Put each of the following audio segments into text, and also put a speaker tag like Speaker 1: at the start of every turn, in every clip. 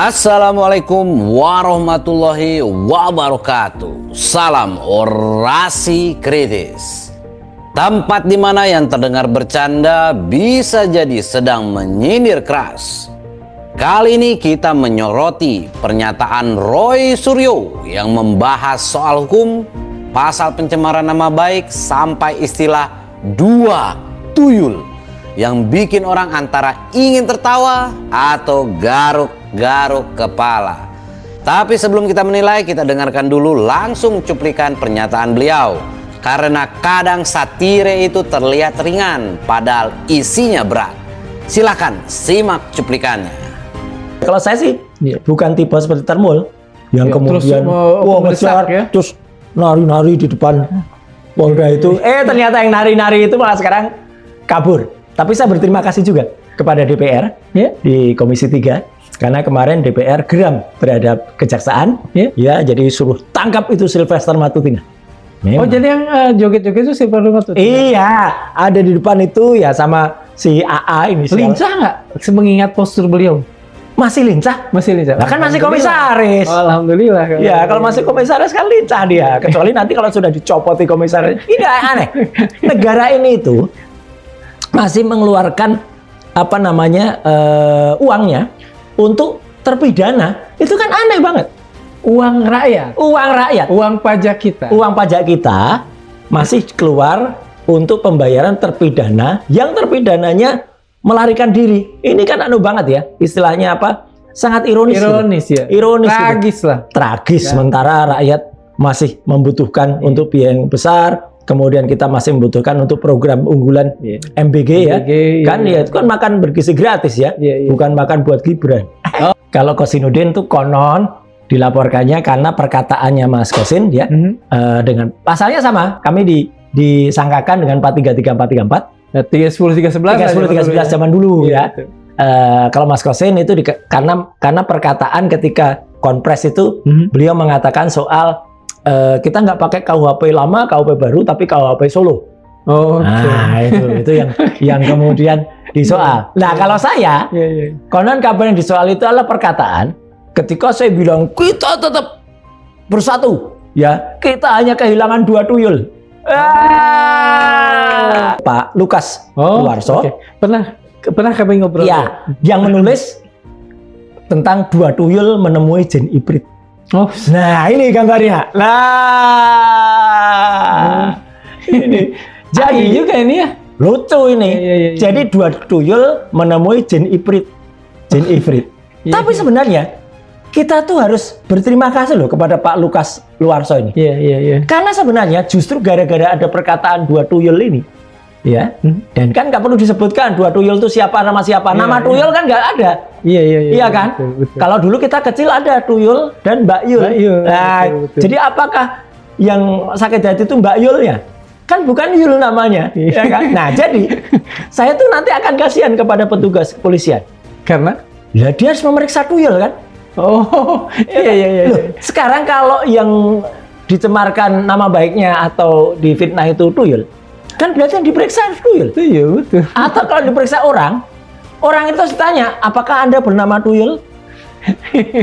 Speaker 1: Assalamualaikum warahmatullahi wabarakatuh. Salam orasi kritis. Tempat di mana yang terdengar bercanda bisa jadi sedang menyindir keras. Kali ini kita menyoroti pernyataan Roy Suryo yang membahas soal hukum, pasal pencemaran nama baik sampai istilah dua tuyul yang bikin orang antara ingin tertawa atau garuk-garuk kepala. Tapi sebelum kita menilai, kita dengarkan dulu langsung cuplikan pernyataan beliau. Karena kadang satire itu terlihat ringan, padahal isinya berat. Silakan simak cuplikannya.
Speaker 2: Kalau saya sih bukan tipe seperti Termul yang kemudian ngejar ya, terus nari-nari di depan Polda itu. Ternyata yang nari-nari itu malah sekarang kabur. Tapi saya berterima kasih juga kepada DPR di Komisi 3 karena kemarin DPR geram terhadap kejaksaan ya, jadi suruh tangkap itu Sylvester Matutina. Memang.
Speaker 3: Oh, jadi yang joget-joget itu Sylvester Matutina?
Speaker 2: Iya, ada di depan itu ya sama si AA ini.
Speaker 3: Lincah nggak? Mengingat postur beliau?
Speaker 2: Masih lincah?
Speaker 3: Masih lincah.
Speaker 2: Nah, kan masih komisaris.
Speaker 3: Oh, alhamdulillah.
Speaker 2: Ya, kalau masih komisaris kan lincah dia. Kecuali nanti kalau sudah dicopoti komisaris. Ini aneh. Negara ini itu masih mengeluarkan uangnya untuk terpidana. Itu kan aneh banget.
Speaker 3: Uang rakyat.
Speaker 2: Uang rakyat.
Speaker 3: Uang pajak kita.
Speaker 2: Uang pajak kita masih keluar untuk pembayaran terpidana yang terpidananya melarikan diri. Ini kan banget ya. Istilahnya apa? Sangat ironis.
Speaker 3: Ironis gitu. Ya.
Speaker 2: Ironis.
Speaker 3: Tragis gitu. Lah.
Speaker 2: Tragis.
Speaker 3: Ya.
Speaker 2: Sementara rakyat masih membutuhkan untuk biaya yang besar. Kemudian kita masih membutuhkan untuk program unggulan MBG ya. Kan ya itu kan makan bergizi gratis ya. Bukan makan buat Gibran. Kalau Kosinudin tuh konon dilaporkannya karena perkataannya Mas Kosin ya, dengan pasalnya sama. Kami disangkakan dengan 433 434.
Speaker 3: Ya, 310 311
Speaker 2: zaman dulu ya. Kalau Mas Kosin itu karena perkataan ketika konpres itu beliau mengatakan soal kita nggak pakai KUHP lama, KUHP baru, tapi KUHP Solo.
Speaker 3: Oh,
Speaker 2: nah itu yang kemudian disoal. Nah kalau saya, konon kabar yang disoal itu adalah perkataan ketika saya bilang kita tetap bersatu, ya kita hanya kehilangan dua tuyul. Pak Lukas Luarso
Speaker 3: pernah kami ngobrol.
Speaker 2: Ya, yang menulis tentang dua tuyul menemui jin ibrit.
Speaker 3: Oh,
Speaker 2: nah ini gambarnya. Ini
Speaker 3: jadi juga ini ya.
Speaker 2: Lucu ini. Jadi dua tuyul menemui jin ibrit. Tapi sebenarnya kita tuh harus berterima kasih loh kepada Pak Lukas Luarso ini. Karena sebenarnya justru gara-gara ada perkataan dua tuyul ini, ya. Dan kan nggak perlu disebutkan dua tuyul itu nama siapa. Nama tuyul kan nggak ada. Iya kan? Betul. Kalau dulu kita kecil ada tuyul dan Mbak Yul. Nah, betul. Jadi apakah yang sakit hati itu Mbak Yulnya? Kan bukan Yul namanya, ya kan? Nah, jadi saya tuh nanti akan kasihan kepada petugas kepolisian.
Speaker 3: Karena
Speaker 2: ya dia harus memeriksa tuyul kan?
Speaker 3: Oh, iya.
Speaker 2: Loh, sekarang kalau yang dicemarkan nama baiknya atau difitnah itu tuyul, kan berarti yang diperiksa harus tuyul.
Speaker 3: Iya, betul.
Speaker 2: Atau kalau diperiksa orang itu harus ditanya, apakah Anda bernama tuyul?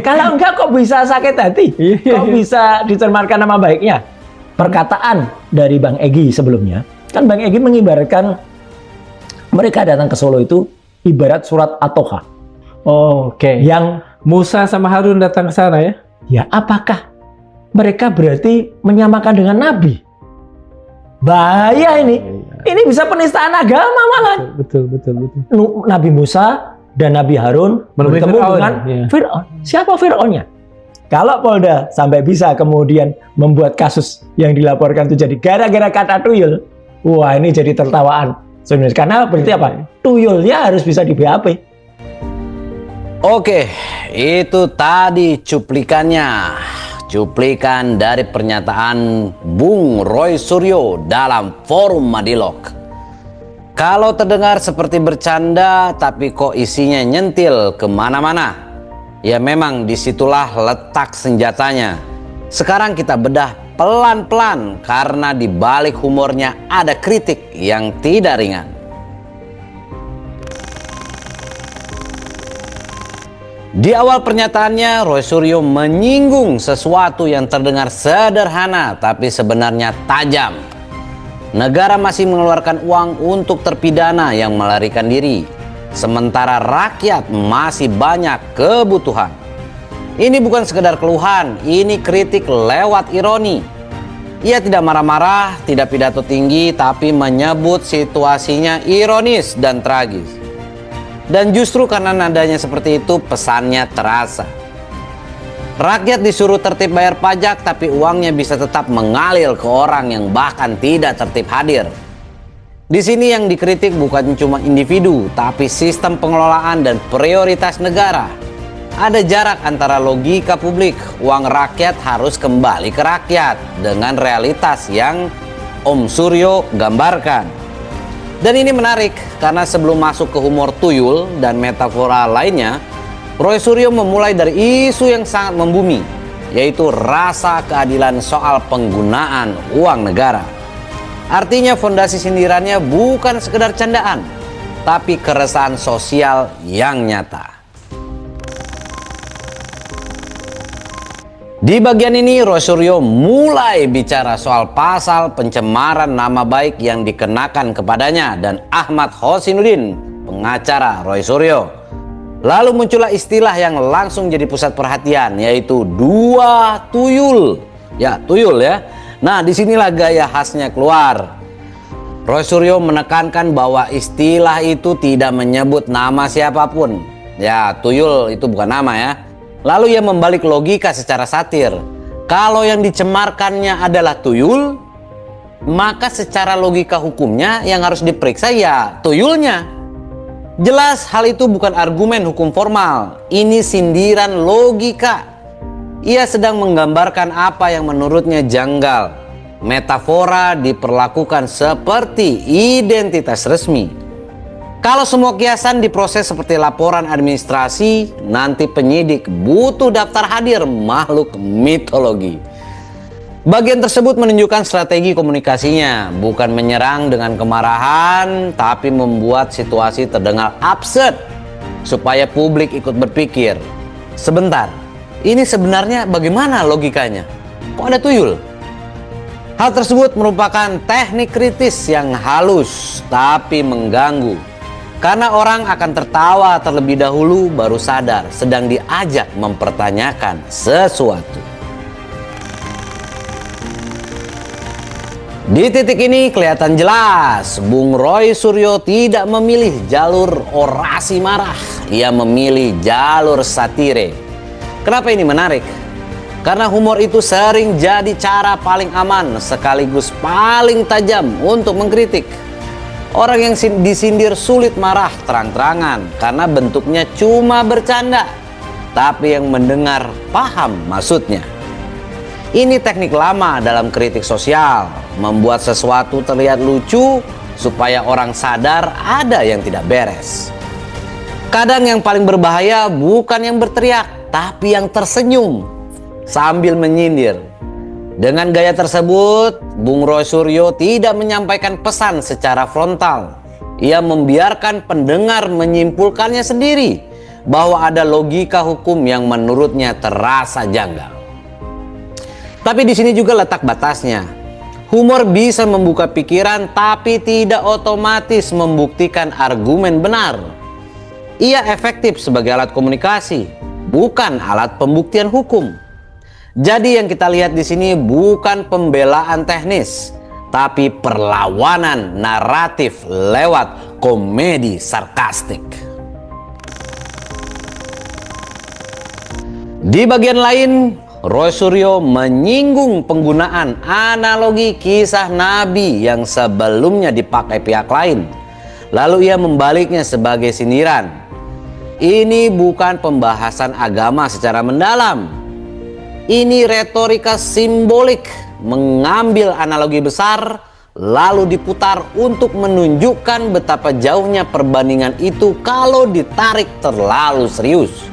Speaker 2: Kalau enggak, kok bisa sakit hati? Kok bisa dicemarkan nama baiknya? Perkataan dari Bang Egy sebelumnya, kan Bang Egy mengibaratkan mereka datang ke Solo itu ibarat surat At-Toha.
Speaker 3: Oh, oke.
Speaker 2: Yang
Speaker 3: Musa sama Harun datang ke sana ya?
Speaker 2: Ya, apakah mereka berarti menyamakan dengan Nabi? Bahaya ini. Ini bisa penistaan agama malah.
Speaker 3: Betul.
Speaker 2: Nabi Musa dan Nabi Harun bertemu dengan Fir'aun. Siapa Fir'aunnya? Kalau Polda sampai bisa kemudian membuat kasus yang dilaporkan itu jadi gara-gara kata tuyul, wah ini jadi tertawaan. Sebenarnya karena berarti apa? Tuyulnya harus bisa di BAP.
Speaker 1: Oke, itu tadi cuplikannya. Cuplikan dari pernyataan Bung Roy Suryo dalam forum Madilog. Kalau terdengar seperti bercanda, tapi kok isinya nyentil kemana-mana, ya memang disitulah letak senjatanya. Sekarang kita bedah pelan-pelan karena di balik humornya ada kritik yang tidak ringan. Di awal pernyataannya, Roy Suryo menyinggung sesuatu yang terdengar sederhana tapi sebenarnya tajam. Negara masih mengeluarkan uang untuk terpidana yang melarikan diri, sementara rakyat masih banyak kebutuhan. Ini bukan sekedar keluhan, ini kritik lewat ironi. Ia tidak marah-marah, tidak pidato tinggi, tapi menyebut situasinya ironis dan tragis. Dan justru karena nadanya seperti itu, pesannya terasa. Rakyat disuruh tertib bayar pajak, tapi uangnya bisa tetap mengalir ke orang yang bahkan tidak tertib hadir. Di sini yang dikritik bukan cuma individu, tapi sistem pengelolaan dan prioritas negara. Ada jarak antara logika publik, uang rakyat harus kembali ke rakyat, dengan realitas yang Om Suryo gambarkan. Dan ini menarik karena sebelum masuk ke humor tuyul dan metafora lainnya, Roy Suryo memulai dari isu yang sangat membumi, yaitu rasa keadilan soal penggunaan uang negara. Artinya fondasi sindirannya bukan sekedar candaan, tapi keresahan sosial yang nyata. Di bagian ini Roy Suryo mulai bicara soal pasal pencemaran nama baik yang dikenakan kepadanya dan Ahmad Hosinuddin, pengacara Roy Suryo. Lalu muncullah istilah yang langsung jadi pusat perhatian, yaitu dua tuyul. Ya, tuyul ya. Nah, disinilah gaya khasnya keluar. Roy Suryo menekankan bahwa istilah itu tidak menyebut nama siapapun. Ya, tuyul itu bukan nama ya. Lalu ia membalik logika secara satir. Kalau yang dicemarkannya adalah tuyul, maka secara logika hukumnya yang harus diperiksa ya tuyulnya. Jelas hal itu bukan argumen hukum formal. Ini sindiran logika. Ia sedang menggambarkan apa yang menurutnya janggal. Metafora diperlakukan seperti identitas resmi. Kalau semua kiasan diproses seperti laporan administrasi, nanti penyidik butuh daftar hadir makhluk mitologi. Bagian tersebut menunjukkan strategi komunikasinya, bukan menyerang dengan kemarahan, tapi membuat situasi terdengar absurd, supaya publik ikut berpikir, sebentar, ini sebenarnya bagaimana logikanya? Kok ada tuyul? Hal tersebut merupakan teknik kritis yang halus, tapi mengganggu. Karena orang akan tertawa terlebih dahulu baru sadar sedang diajak mempertanyakan sesuatu. Di titik ini kelihatan jelas Bung Roy Suryo tidak memilih jalur orasi marah. Ia memilih jalur satire. Kenapa ini menarik? Karena humor itu sering jadi cara paling aman sekaligus paling tajam untuk mengkritik. Orang yang disindir sulit marah terang-terangan karena bentuknya cuma bercanda, tapi yang mendengar paham maksudnya. Ini teknik lama dalam kritik sosial, membuat sesuatu terlihat lucu supaya orang sadar ada yang tidak beres. Kadang yang paling berbahaya bukan yang berteriak, tapi yang tersenyum sambil menyindir. Dengan gaya tersebut, Bung Roy Suryo tidak menyampaikan pesan secara frontal. Ia membiarkan pendengar menyimpulkannya sendiri bahwa ada logika hukum yang menurutnya terasa janggal. Tapi di sini juga letak batasnya. Humor bisa membuka pikiran tapi tidak otomatis membuktikan argumen benar. Ia efektif sebagai alat komunikasi, bukan alat pembuktian hukum. Jadi yang kita lihat di sini bukan pembelaan teknis, tapi perlawanan naratif lewat komedi sarkastik. Di bagian lain, Roy Suryo menyinggung penggunaan analogi kisah Nabi yang sebelumnya dipakai pihak lain. Lalu ia membaliknya sebagai sindiran. Ini bukan pembahasan agama secara mendalam. Ini retorika simbolik, mengambil analogi besar lalu diputar untuk menunjukkan betapa jauhnya perbandingan itu kalau ditarik terlalu serius.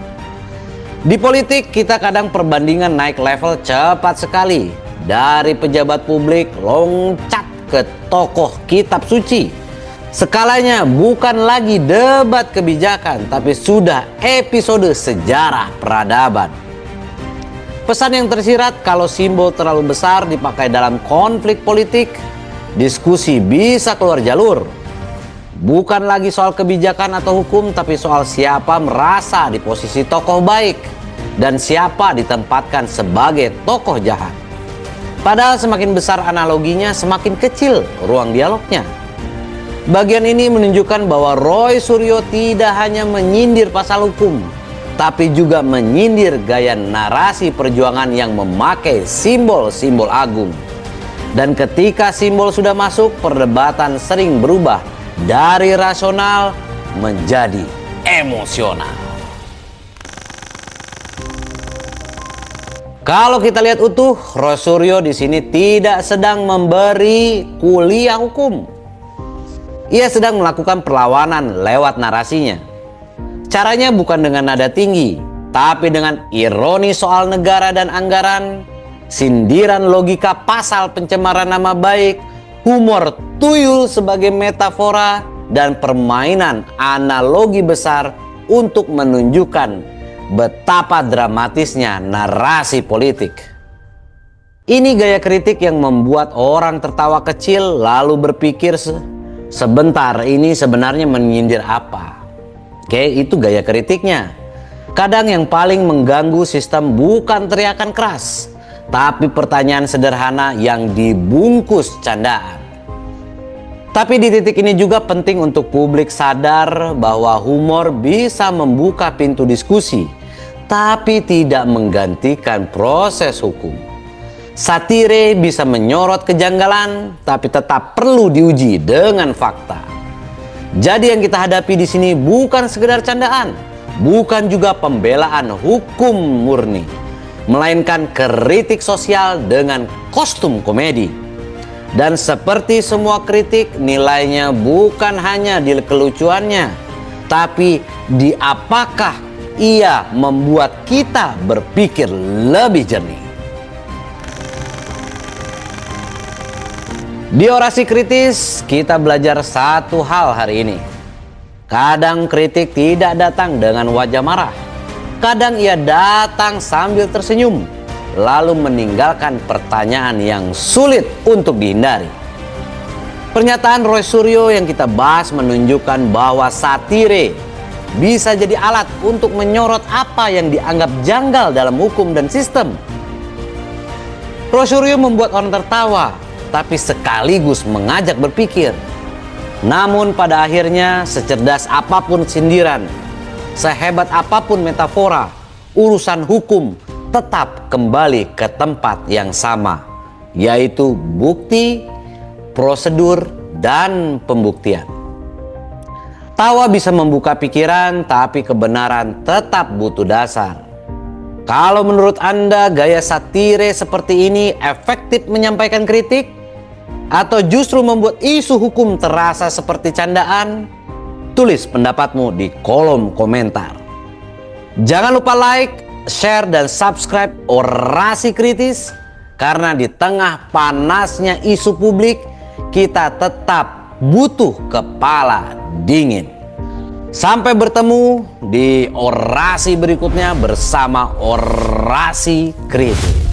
Speaker 1: Di politik kita kadang perbandingan naik level cepat sekali. Dari pejabat publik loncat ke tokoh kitab suci. Skalanya bukan lagi debat kebijakan, tapi sudah episode sejarah peradaban. Pesan yang tersirat, kalau simbol terlalu besar dipakai dalam konflik politik, diskusi bisa keluar jalur. Bukan lagi soal kebijakan atau hukum, tapi soal siapa merasa di posisi tokoh baik dan siapa ditempatkan sebagai tokoh jahat. Padahal semakin besar analoginya, semakin kecil ruang dialognya. Bagian ini menunjukkan bahwa Roy Suryo tidak hanya menyindir pasal hukum, tapi juga menyindir gaya narasi perjuangan yang memakai simbol-simbol agung. Dan ketika simbol sudah masuk, perdebatan sering berubah dari rasional menjadi emosional. Kalau kita lihat utuh, Roy Suryo di sini tidak sedang memberi kuliah hukum. Ia sedang melakukan perlawanan lewat narasinya. Caranya bukan dengan nada tinggi, tapi dengan ironi soal negara dan anggaran, sindiran logika pasal pencemaran nama baik, humor tuyul sebagai metafora, dan permainan analogi besar untuk menunjukkan betapa dramatisnya narasi politik. Ini gaya kritik yang membuat orang tertawa kecil lalu berpikir sebentar, ini sebenarnya menyindir apa? Oke, itu gaya kritiknya. Kadang yang paling mengganggu sistem bukan teriakan keras, tapi pertanyaan sederhana yang dibungkus candaan. Tapi di titik ini juga penting untuk publik sadar bahwa humor bisa membuka pintu diskusi, tapi tidak menggantikan proses hukum. Satire bisa menyorot kejanggalan, tapi tetap perlu diuji dengan fakta. Jadi yang kita hadapi di sini bukan sekedar candaan, bukan juga pembelaan hukum murni, melainkan kritik sosial dengan kostum komedi. Dan seperti semua kritik, nilainya bukan hanya di kelucuannya, tapi di apakah ia membuat kita berpikir lebih jernih. Di orasi kritis, kita belajar satu hal hari ini. Kadang kritik tidak datang dengan wajah marah. Kadang ia datang sambil tersenyum, lalu meninggalkan pertanyaan yang sulit untuk dihindari. Pernyataan Roy Suryo yang kita bahas menunjukkan bahwa satire bisa jadi alat untuk menyorot apa yang dianggap janggal dalam hukum dan sistem. Roy Suryo membuat orang tertawa, tapi sekaligus mengajak berpikir. Namun pada akhirnya, secerdas apapun sindiran, sehebat apapun metafora, urusan hukum tetap kembali ke tempat yang sama, yaitu bukti, prosedur, dan pembuktian. Tawa bisa membuka pikiran, tapi kebenaran tetap butuh dasar. Kalau menurut Anda gaya satire seperti ini efektif menyampaikan kritik, atau justru membuat isu hukum terasa seperti candaan? Tulis pendapatmu di kolom komentar. Jangan lupa like, share, dan subscribe Orasi Kritis, karena di tengah panasnya isu publik, kita tetap butuh kepala dingin. Sampai bertemu di orasi berikutnya bersama Orasi Kritis.